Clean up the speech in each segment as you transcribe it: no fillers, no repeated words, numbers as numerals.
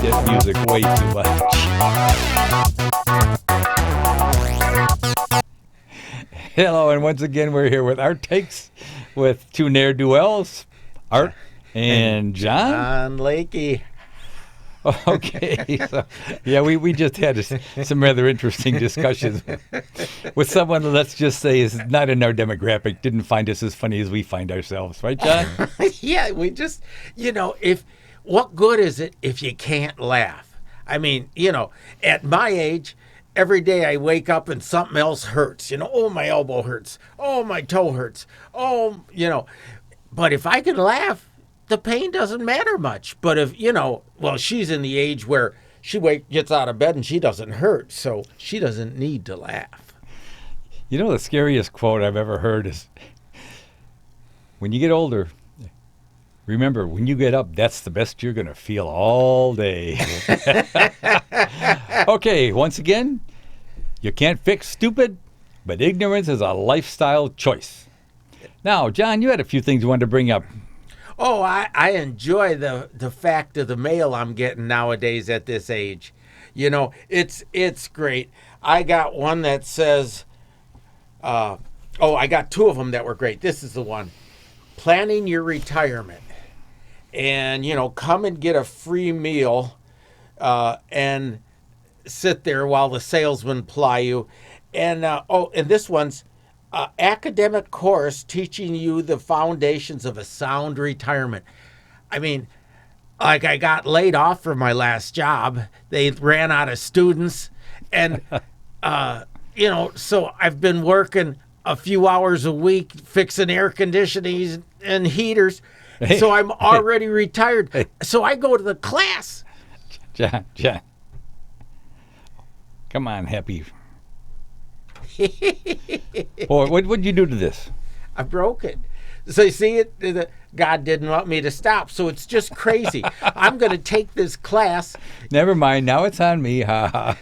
that music way too much. Hello, and once again we're here with our takes with two ne'er-do-wells, Art and John. John Lakey. Okay, so yeah, we just had some rather interesting discussions with someone, let's just say, is not in our demographic, didn't find us as funny as we find ourselves, right, John? Yeah, we just, what good is it if you can't laugh? I mean, at my age, every day I wake up and something else hurts. Oh, my elbow hurts. Oh, my toe hurts. But if I can laugh, the pain doesn't matter much. But if, she's in the age where she gets out of bed and she doesn't hurt, so she doesn't need to laugh. The scariest quote I've ever heard is, when you get older, remember, when you get up, that's the best you're going to feel all day. Okay, once again, you can't fix stupid, but ignorance is a lifestyle choice. Now, John, you had a few things you wanted to bring up. Oh, I enjoy the fact of the mail I'm getting nowadays at this age. It's great. I got one that says, I got two of them that were great. This is the one. Planning your retirement. And, come and get a free meal and sit there while the salesman ply you. And, and this one's academic course teaching you the foundations of a sound retirement. I mean, like, I got laid off from my last job. They ran out of students. And, so I've been working a few hours a week fixing air conditionings and heaters. So I'm already retired. So I go to the class. John. Come on, Happy. Boy, what'd you do to this? I broke it. So you see, God didn't want me to stop. So it's just crazy. I'm going to take this class. Never mind. Now it's on me. Ha ha.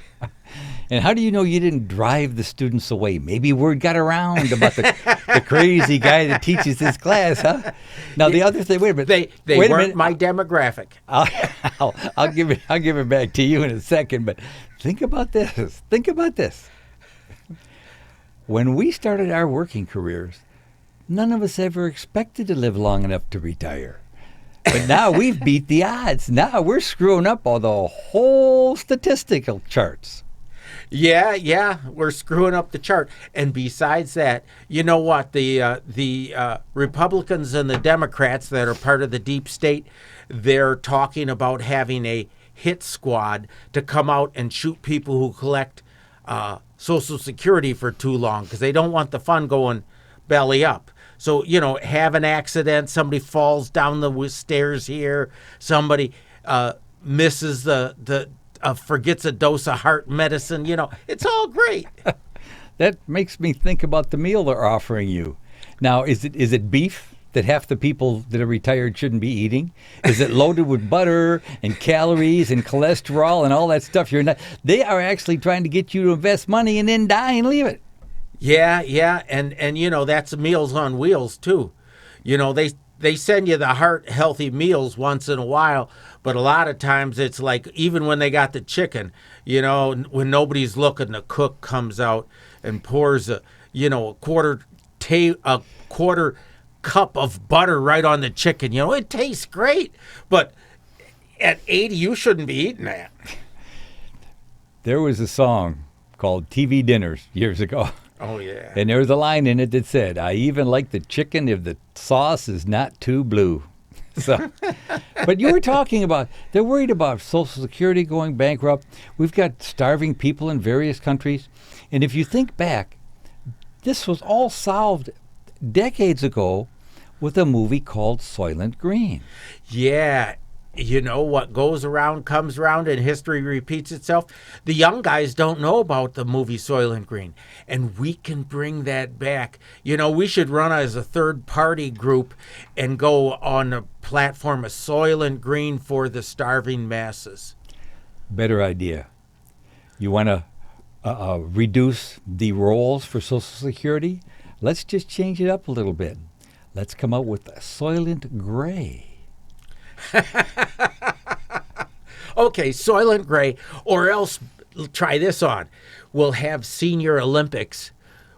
And how do you know you didn't drive the students away? Maybe word got around about the crazy guy that teaches this class, huh? Now the other thing, wait a minute. They weren't my demographic. I'll give it back to you in a second. But think about this. When we started our working careers, none of us ever expected to live long enough to retire. But now we've beat the odds. Now we're screwing up all the whole statistical charts. Yeah, we're screwing up the chart. And besides that, you know what? The Republicans and the Democrats that are part of the deep state, they're talking about having a hit squad to come out and shoot people who collect Social Security for too long because they don't want the fund going belly up. So, have an accident, somebody falls down the stairs here, somebody misses forgets a dose of heart medicine, it's all great. That makes me think about the meal they're offering you. Now, is it beef that half the people that are retired shouldn't be eating? Is it loaded with butter and calories and cholesterol and all that stuff? They are actually trying to get you to invest money and then die and leave it. Yeah, and that's Meals on Wheels too. They send you the heart healthy meals once in a while, but a lot of times it's like, even when they got the chicken, when nobody's looking, the cook comes out and pours a quarter cup of butter right on the chicken. It tastes great, but at 80, you shouldn't be eating that. There was a song called TV Dinners years ago. Oh, yeah. And there was a line in it that said, I even like the chicken if the sauce is not too blue. So, but you were talking about, they're worried about Social Security going bankrupt. We've got starving people in various countries. And if you think back, this was all solved decades ago with a movie called Soylent Green. Yeah. What goes around comes around and history repeats itself. The young guys don't know about the movie Soylent Green, and we can bring that back. We should run as a third-party group and go on a platform of Soylent Green for the starving masses. Better idea. You want to reduce the rolls for Social Security? Let's just change it up a little bit. Let's come up with Soylent Gray. Okay, Soylent Grey, or else try this on. We'll have Senior Olympics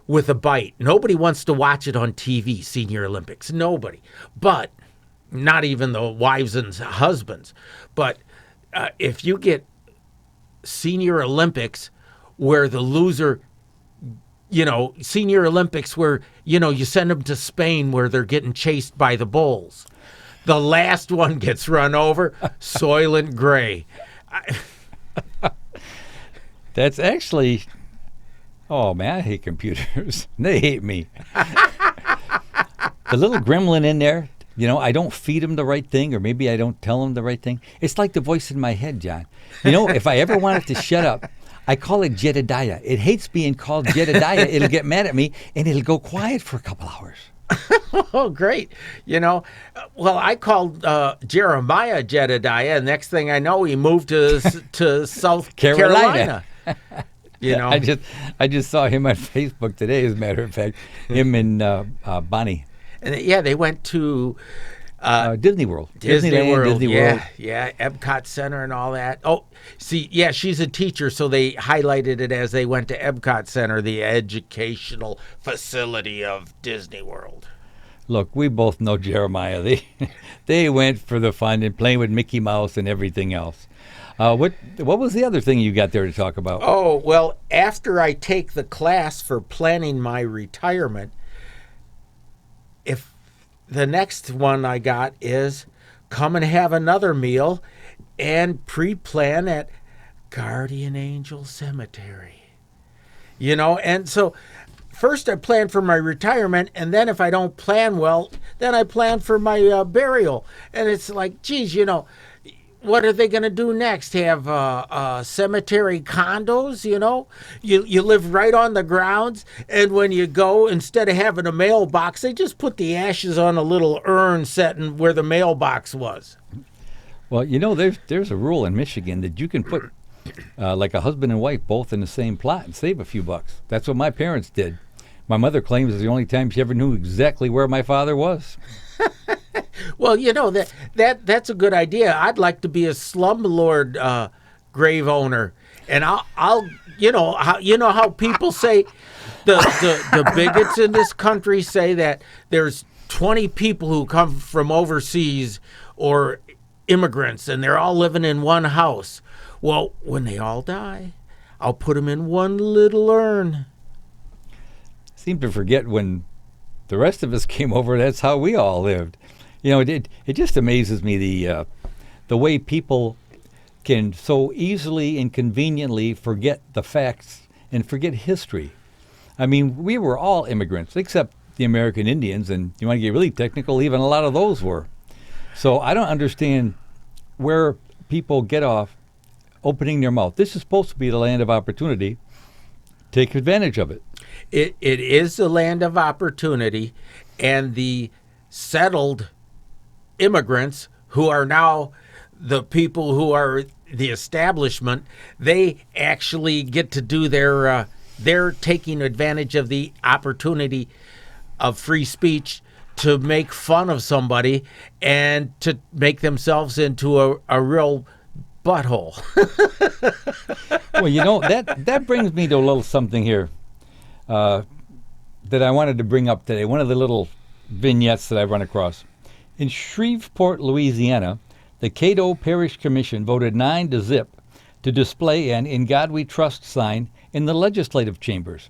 with a bite. Nobody wants to watch it on TV, Senior Olympics. Nobody. But not even the wives and husbands. But if you get Senior Olympics where the loser, Senior Olympics where, you send them to Spain where they're getting chased by the bulls. The last one gets run over, Soylent Grey. That's actually, oh man, I hate computers. They hate me. The little gremlin in there, I don't feed him the right thing, or maybe I don't tell him the right thing. It's like the voice in my head, John. If I ever want it to shut up, I call it Jedediah. It hates being called Jedediah. It'll get mad at me, and it'll go quiet for a couple hours. Oh, great. Well, I called Jeremiah Jedediah, and next thing I know, he moved to South Carolina. I just saw him on Facebook today, as a matter of fact, him and Bonnie. And yeah, they went to Disney World. Disney World. World. Yeah, Epcot Center and all that. Oh, see, yeah, she's a teacher, so they highlighted it as they went to Epcot Center, the educational facility of Disney World. Look, we both know Jeremiah. They went for the fun and playing with Mickey Mouse and everything else. What was the other thing you got there to talk about? Oh, well, after I take the class for planning my retirement, if the next one I got is come and have another meal and pre-plan at Guardian Angel Cemetery. And so first I plan for my retirement, and then if I don't plan well, then I plan for my burial. And it's like, geez, what are they going to do next? Have cemetery condos, You live right on the grounds, and when you go, instead of having a mailbox, they just put the ashes on a little urn set where the mailbox was. Well, there's a rule in Michigan that you can put like a husband and wife both in the same plot and save a few bucks. That's what my parents did. My mother claims it's the only time she ever knew exactly where my father was. Well, that's a good idea. I'd like to be a slumlord grave owner, and I'll how people say the bigots in this country say that there's 20 people who come from overseas or immigrants, and they're all living in one house. Well, when they all die, I'll put them in one little urn. Seem to forget when the rest of us came over, that's how we all lived. It just amazes me the way people can so easily and conveniently forget the facts and forget history. I mean, we were all immigrants, except the American Indians, and you want to get really technical, even a lot of those were. So I don't understand where people get off opening their mouth. This is supposed to be the land of opportunity. Take advantage of it. It is the land of opportunity, and the settled immigrants who are now the people who are the establishment, they actually get to do they're taking advantage of the opportunity of free speech to make fun of somebody and to make themselves into a real butthole. Well, that brings me to a little something here that I wanted to bring up today. One of the little vignettes that I run across. In Shreveport, Louisiana, the Cato Parish Commission voted 9-0 to display an "In God We Trust" sign in the legislative chambers.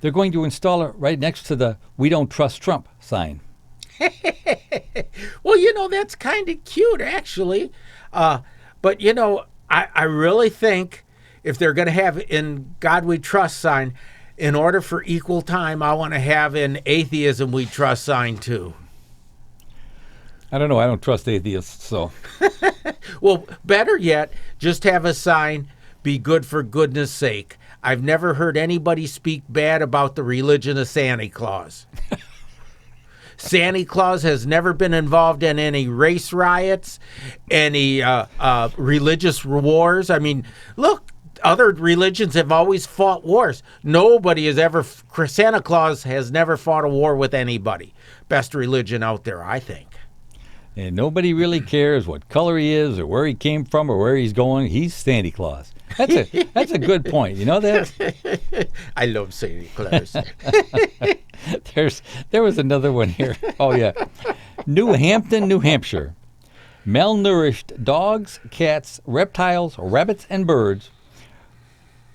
They're going to install it right next to the "We Don't Trust Trump" sign. Well, that's kind of cute, actually. But, I really think if they're going to have "In God We Trust" sign, in order for equal time, I want to have an "Atheism We Trust" sign, too. I don't know. I don't trust atheists, so. Well, better yet, just have a sign, "Be good for goodness sake." I've never heard anybody speak bad about the religion of Santa Claus. Santa Claus has never been involved in any race riots, any religious wars. I mean, look, other religions have always fought wars. Santa Claus has never fought a war with anybody. Best religion out there, I think. And nobody really cares what color he is or where he came from or where he's going. He's Santa Claus. That's a good point. You know that? I love Santa Claus. There was another one here. Oh, yeah. New Hampton, New Hampshire. Malnourished dogs, cats, reptiles, rabbits, and birds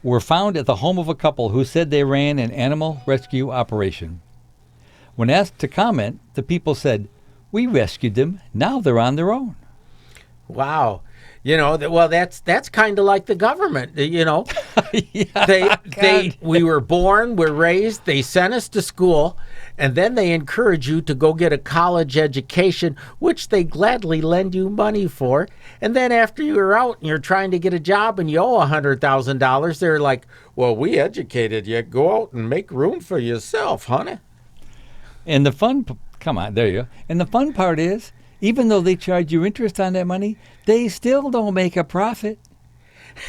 were found at the home of a couple who said they ran an animal rescue operation. When asked to comment, the people said, "We rescued them. Now they're on their own." Wow. Well, that's kind of like the government, Yeah, we were born, we're raised, they sent us to school, and then they encourage you to go get a college education, which they gladly lend you money for. And then after you're out and you're trying to get a job and you owe $100,000, they're like, "Well, we educated you. Go out and make room for yourself, honey." And the come on, there you go. And the fun part is, even though they charge you interest on that money, they still don't make a profit.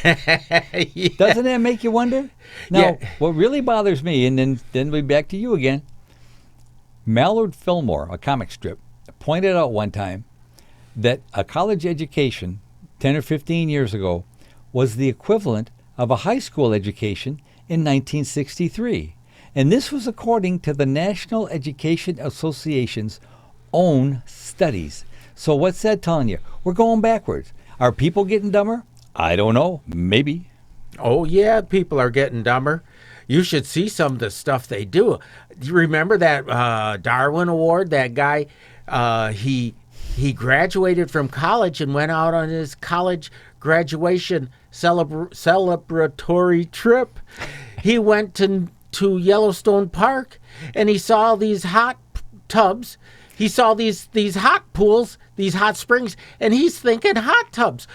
Yeah. Doesn't that make you wonder? Now, Yeah. what really bothers me, and then we'll be back to you again, Mallard Fillmore, a comic strip, pointed out one time that a college education 10 or 15 years ago was the equivalent of a high school education in 1963. And this was according to the National Education Association's own studies. So what's that telling you? We're going backwards. Are people getting dumber? I don't know. Maybe. Oh, yeah, people are getting dumber. You should see some of the stuff they do. Do you remember that Darwin Award? That guy, he graduated from college and went out on his college graduation celebratory trip. He went to Yellowstone Park, and he saw these hot tubs. He saw these hot pools, these hot springs, and he's thinking hot tubs.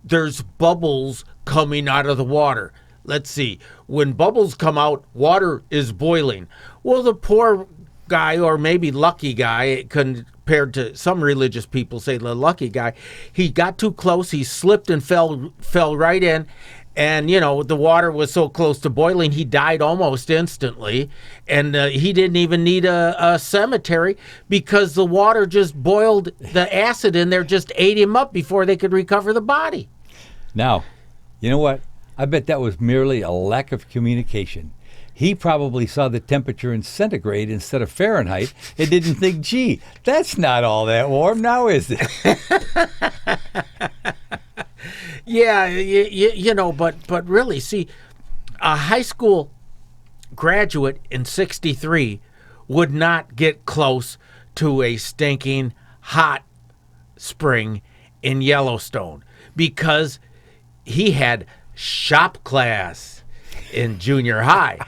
There's bubbles coming out of the water. Let's see. When bubbles come out, water is boiling. Well, the poor guy, or maybe lucky guy, compared to some religious people say the lucky guy, he got too close. He slipped and fell right in. And, the water was so close to boiling, he died almost instantly. And he didn't even need a cemetery because the water just boiled, the acid in there just ate him up before they could recover the body. Now, you know what? I bet that was merely a lack of communication. He probably saw the temperature in centigrade instead of Fahrenheit and didn't think, gee, that's not all that warm now, is it? Yeah, but really, see, a high school graduate in 63 would not get close to a stinking hot spring in Yellowstone because he had shop class in junior high.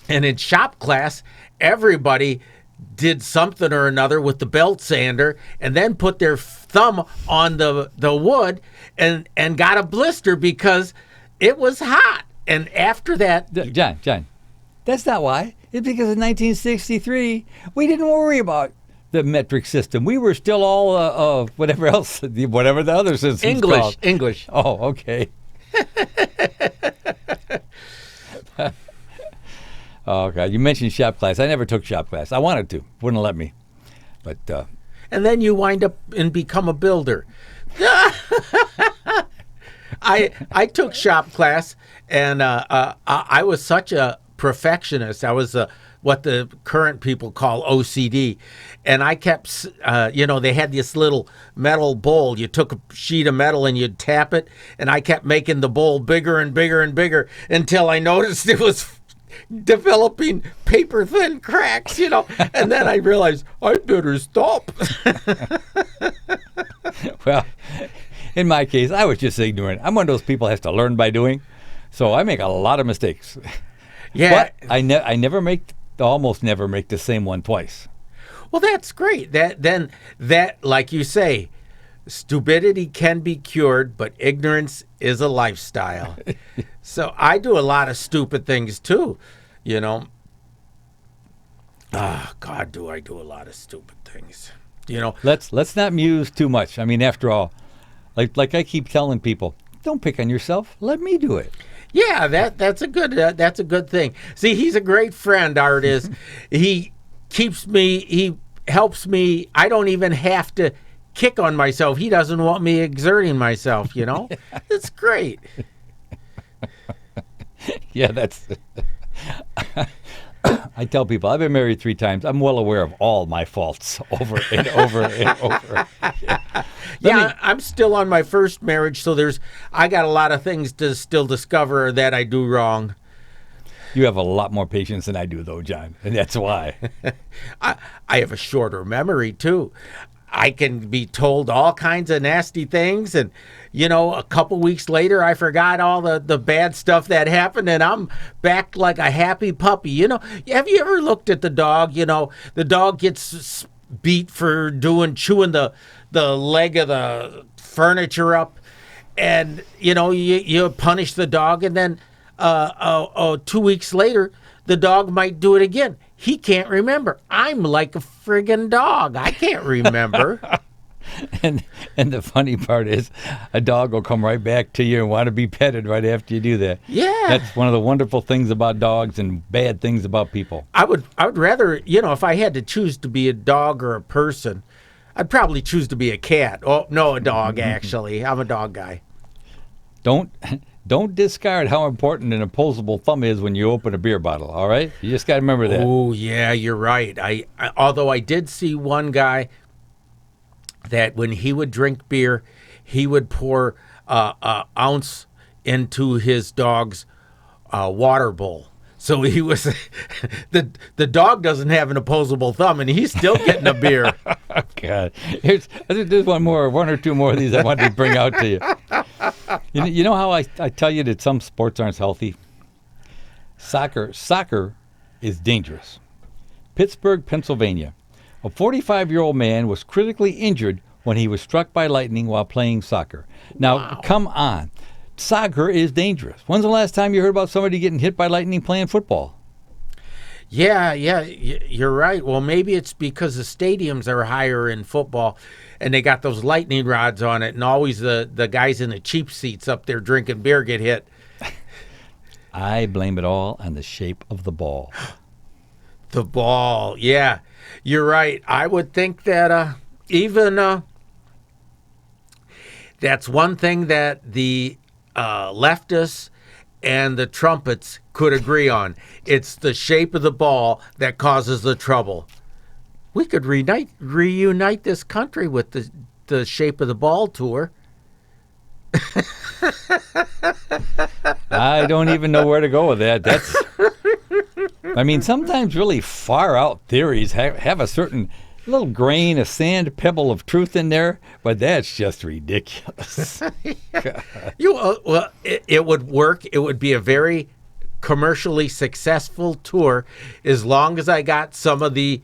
And in shop class, everybody did something or another with the belt sander and then put their thumb on the wood and got a blister because it was hot. And after that... John, that's not why. It's because in 1963, we didn't worry about the metric system. We were still all whatever else, whatever the other system's called. English. Oh, okay. Oh, God. You mentioned shop class. I never took shop class. I wanted to. Wouldn't let me. But and then you wind up and become a builder. I took shop class, and I was such a perfectionist. I was what the current people call OCD. And I kept, they had this little metal bowl. You took a sheet of metal and you'd tap it, and I kept making the bowl bigger and bigger and bigger until I noticed it was developing paper thin cracks, and then I realized I better stop. Well, in my case, I was just ignorant. I'm one of those people that has to learn by doing, so I make a lot of mistakes. Yeah, but I almost never make the same one twice. Well, that's great. That, like you say, stupidity can be cured, but ignorance is a lifestyle. So I do a lot of stupid things too, God, do I do a lot of stupid things. Let's not muse too much. I mean, after all, like I keep telling people, don't pick on yourself. Let me do it. Yeah, that's a good thing. See, he's a great friend, Art is. He helps me. I don't even have to kick on myself. He doesn't want me exerting myself, you know? It's great. Yeah, that's. I tell people I've been married 3 times. I'm well aware of all my faults over and over and over. Yeah, I'm still on my first marriage, so I got a lot of things to still discover that I do wrong. You have a lot more patience than I do, though, John, and that's why. I have a shorter memory, too. I can be told all kinds of nasty things, and, you know, a couple weeks later, I forgot all the bad stuff that happened, and I'm back like a happy puppy. You know, have you ever looked at the dog? You know, the dog gets beat for chewing the leg of the furniture up, and, you know, you punish the dog, and then 2 weeks later, the dog might do it again. He can't remember. I'm like a friggin' dog. I can't remember. And the funny part is, a dog will come right back to you and want to be petted right after you do that. Yeah. That's one of the wonderful things about dogs and bad things about people. I would rather, you know, if I had to choose to be a dog or a person, I'd probably choose to be a cat. Oh, no, a dog, actually. I'm a dog guy. Don't discard how important an opposable thumb is when you open a beer bottle, all right? You just got to remember that. Oh, yeah, you're right. Although I did see one guy that when he would drink beer, he would pour an ounce into his dog's water bowl. So he was the dog doesn't have an opposable thumb, and he's still getting a beer. God, there's one or two more of these I wanted to bring out to you. You know how I tell you that some sports aren't healthy? Soccer is dangerous. Pittsburgh, Pennsylvania. A 45-year-old man was critically injured when he was struck by lightning while playing soccer. Now, Wow. Come on. Soccer is dangerous. When's the last time you heard about somebody getting hit by lightning playing football? Yeah, you're right. Well, maybe it's because the stadiums are higher in football, and they got those lightning rods on it, and always the guys in the cheap seats up there drinking beer get hit. I blame it all on the shape of the ball. The ball, yeah, you're right. I would think that even that's one thing that the leftists and the trumpets could agree on. It's the shape of the ball that causes the trouble. We could reunite this country with the shape of the ball tour. I don't even know where to go with that. I mean, sometimes really far out theories have a certain little grain, a sand pebble of truth in there, but that's just ridiculous. It would work. It would be a very commercially successful tour as long as I got some of the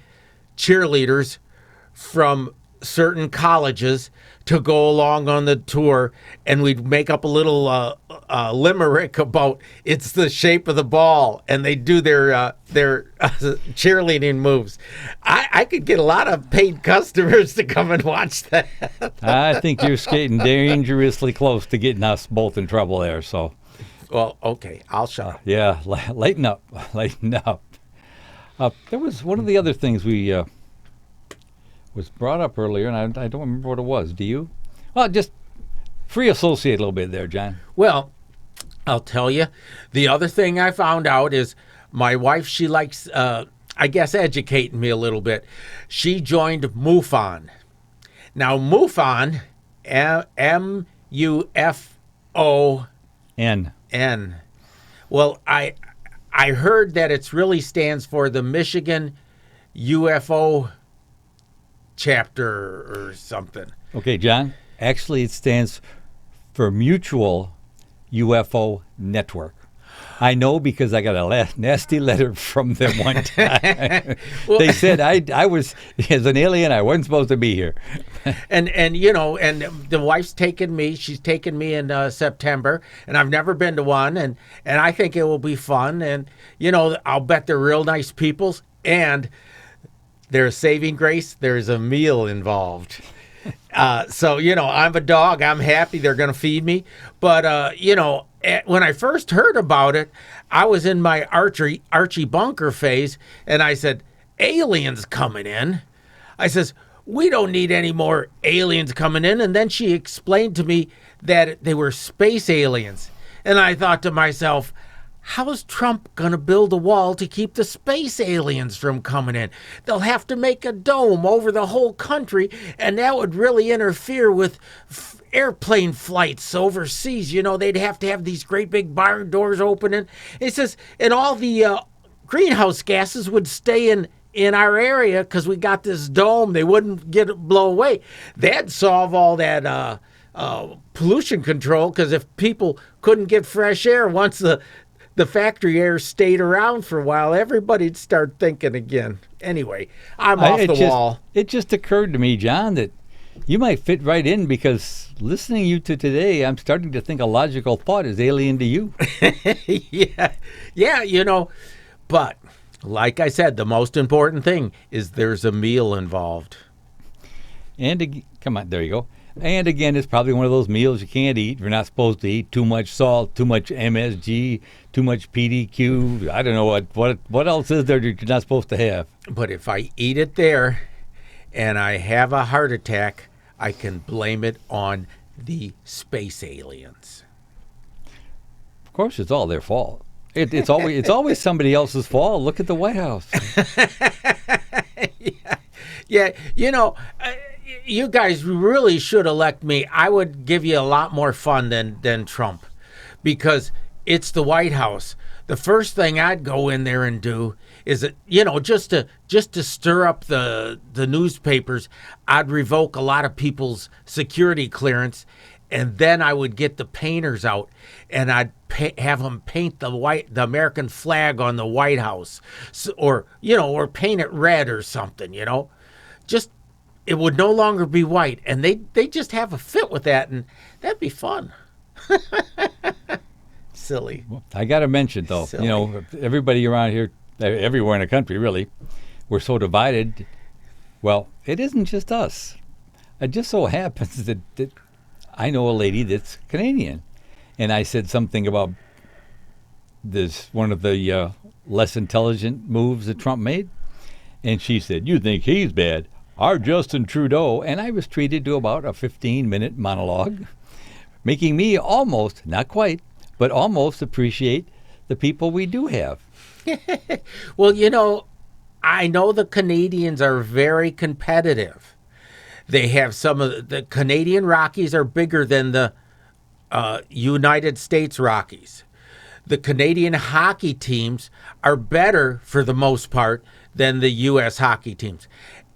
cheerleaders from certain colleges to go along on the tour, and we'd make up a little limerick about it's the shape of the ball, and they do their cheerleading moves. I could get a lot of paid customers to come and watch that. I think you're skating dangerously close to getting us both in trouble there. So, Well, okay, I'll shut up. yeah, lighten up, lighten up. There was one of the other things we was brought up earlier, and I don't remember what it was. Do you? Well, just free associate a little bit there, John. Well, I'll tell you. The other thing I found out is my wife, she likes, I guess, educating me a little bit. She joined MUFON. Now, MUFON, M-U-F-O-N. N. Well, I heard that it really stands for the Michigan UFO chapter or something. Okay, John. Actually, it stands for Mutual UFO Network. I know because I got a nasty letter from them one time. Well, they said I was, as an alien, I wasn't supposed to be here. and you know, and the wife's taken me. She's taken me in September, and I've never been to one, and I think it will be fun. And you know, I'll bet they're real nice peoples, and there's saving grace. There's a meal involved. So, you know, I'm a dog. I'm happy they're going to feed me. But, you know, when I first heard about it, I was in my Archie Bunker phase, and I said, aliens coming in. I says, we don't need any more aliens coming in. And then she explained to me that they were space aliens. And I thought to myself, how is Trump going to build a wall to keep the space aliens from coming in? They'll have to make a dome over the whole country, and that would really interfere with airplane flights overseas. You know, they'd have to have these great big barn doors opening. It says, and all the greenhouse gases would stay in our area because we got this dome. They wouldn't get blow away. That'd solve all that pollution control, because if people couldn't get fresh air once the factory air stayed around for a while, everybody'd start thinking again. Anyway, I'm off the wall. It just occurred to me, John, that you might fit right in, because listening to you today, I'm starting to think a logical thought is alien to you. Yeah, you know, but like I said, the most important thing is there's a meal involved. And come on, there you go. And again, it's probably one of those meals you can't eat. You're not supposed to eat too much salt, too much MSG, too much PDQ. I don't know what else is there that you're not supposed to have. But if I eat it there and I have a heart attack, I can blame it on the space aliens. Of course, it's all their fault. It's always somebody else's fault. Look at the White House. Yeah, you know, you guys really should elect me. I would give you a lot more fun than Trump, because it's the White House. The first thing I'd go in there and do is, you know, just to stir up the newspapers, I'd revoke a lot of people's security clearance, and then I would get the painters out and I'd have them paint the American flag on the White House, or paint it red or something. You know, just. It would no longer be white, and they just have a fit with that, and that'd be fun. Silly. I got to mention, though, Silly. You know, everybody around here, everywhere in the country, really, we're so divided. Well, it isn't just us. It just so happens that I know a lady that's Canadian, and I said something about this, one of the less intelligent moves that Trump made, and she said, "You think he's bad? Our Justin Trudeau," and I was treated to about a 15-minute monologue, making me almost, not quite, but almost appreciate the people we do have. Well, you know, I know the Canadians are very competitive. They have some of the Canadian Rockies are bigger than the United States Rockies. The Canadian hockey teams are better, for the most part, than the U.S. hockey teams.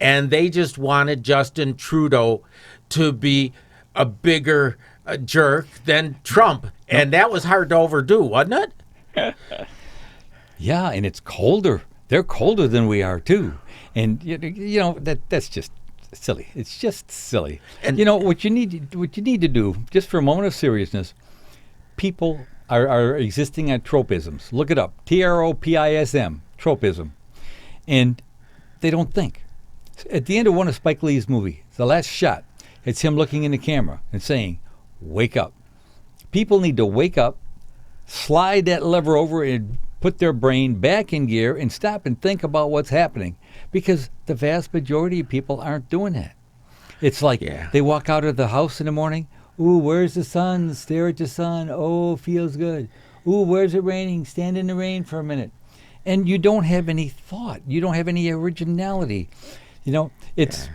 And they just wanted Justin Trudeau to be a bigger jerk than Trump. And that was hard to overdo, wasn't it? Yeah, and it's colder. They're colder than we are, too. And, you know, that's just silly. It's just silly. And you know, what you need to do, just for a moment of seriousness, people are existing at tropisms. Look it up. TROPISM, tropism. And they don't think. At the end of one of Spike Lee's movies, the last shot, it's him looking in the camera and saying, "Wake up." People need to wake up, slide that lever over and put their brain back in gear and stop and think about what's happening, because the vast majority of people aren't doing that. It's like They walk out of the house in the morning, "Ooh, where's the sun?" Stare at the sun. "Oh, feels good." "Ooh, where's it raining?" Stand in the rain for a minute. And you don't have any thought. You don't have any originality. You know, it's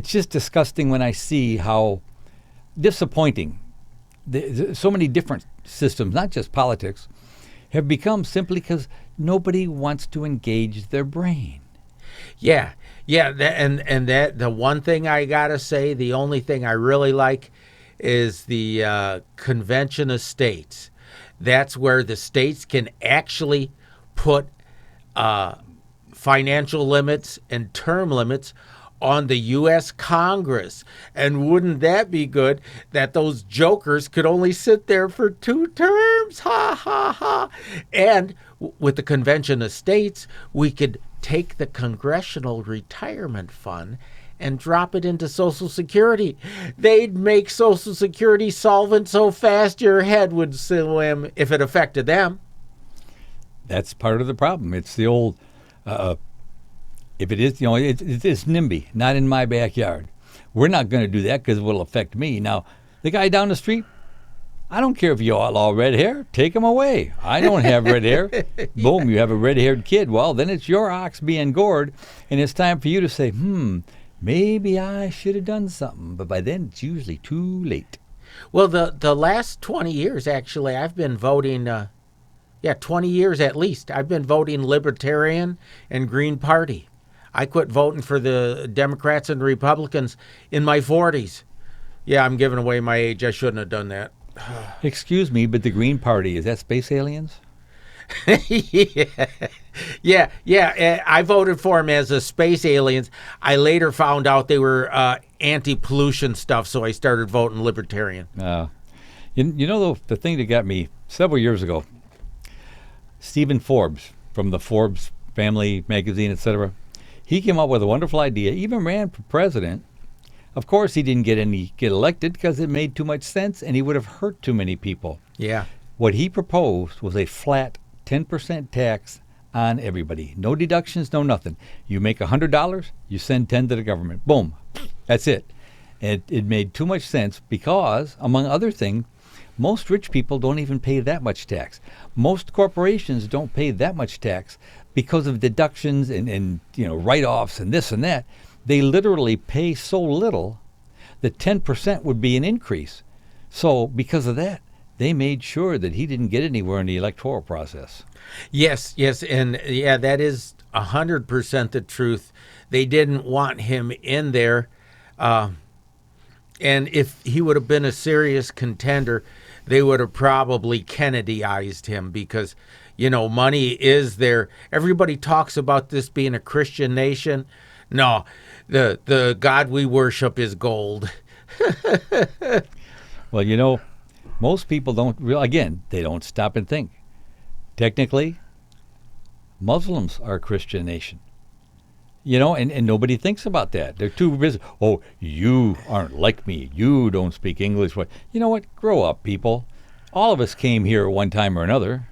just disgusting when I see how disappointing so many different systems, not just politics, have become simply because nobody wants to engage their brain. Yeah, and that the one thing I gotta say, the only thing I really like is the Convention of States. That's where the states can actually put financial limits and term limits on the U.S. Congress. And wouldn't that be good that those jokers could only sit there for 2 terms? Ha, ha, ha. And with the Convention of States, we could take the Congressional Retirement Fund and drop it into Social Security. They'd make Social Security solvent so fast your head would swim if it affected them. That's part of the problem. It's the old if it is, it's NIMBY, not in my backyard. We're not going to do that because it will affect me. Now, the guy down the street, I don't care if you outlaw red hair. Take him away. I don't have red hair. Boom, you have a red-haired kid. Well, then it's your ox being gored, and it's time for you to say, maybe I should have done something. But by then, it's usually too late. Well, the last 20 years, actually, I've been voting, 20 years at least. I've been voting Libertarian and Green Party. I quit voting for the Democrats and Republicans in my 40s. Yeah, I'm giving away my age. I shouldn't have done that. Excuse me, but the Green Party, is that space aliens? Yeah. I voted for them as a space aliens. I later found out they were anti-pollution stuff, so I started voting Libertarian. You know the thing that got me several years ago, Stephen Forbes from the Forbes Family magazine, etc., he came up with a wonderful idea, even ran for president. Of course, he didn't get elected because it made too much sense and he would have hurt too many people. Yeah. What he proposed was a flat 10% tax on everybody. No deductions, no nothing. You make $100, you send 10 to the government. Boom. That's it. And it made too much sense because, among other things, most rich people don't even pay that much tax. Most corporations don't pay that much tax because of deductions and write-offs and this and that. They literally pay so little that 10% would be an increase. So because of that, they made sure that he didn't get anywhere in the electoral process. Yes, and that is 100% the truth. They didn't want him in there. And if he would have been a serious contender, they would have probably Kennedyized him because, money is there. Everybody talks about this being a Christian nation. No, the God we worship is gold. Well, most people they don't stop and think. Technically, Muslims are a Christian nation. And nobody thinks about that. They're too busy. Oh, you aren't like me. You don't speak English. You know what? Grow up, people. All of us came here at one time or another.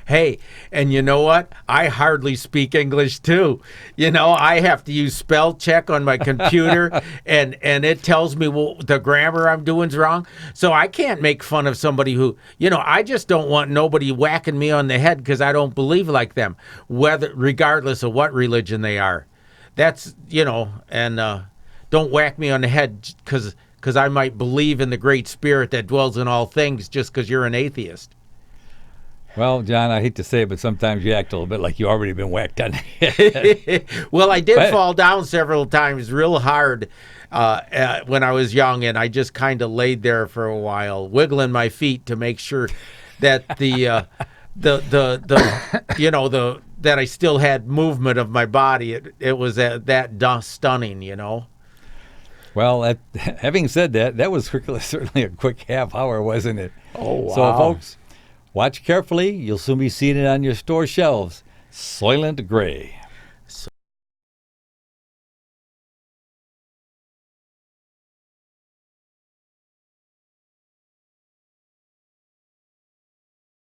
Hey, and you know what? I hardly speak English too. I have to use spell check on my computer and it tells me the grammar I'm doing's wrong. So I can't make fun of somebody who, I just don't want nobody whacking me on the head because I don't believe like them, regardless of what religion they are. That's, and don't whack me on the head because I might believe in the great spirit that dwells in all things just because you're an atheist. Well, John, I hate to say it, but sometimes you act a little bit like you already been whacked on the head. Well, I did fall down several times real hard when I was young, and I just kind of laid there for a while, wiggling my feet to make sure that that I still had movement of my body. It was that stunning, Well, having said that, that was certainly a quick half hour, wasn't it? Oh, wow. So, folks, watch carefully. You'll soon be seeing it on your store shelves. Soylent Grey.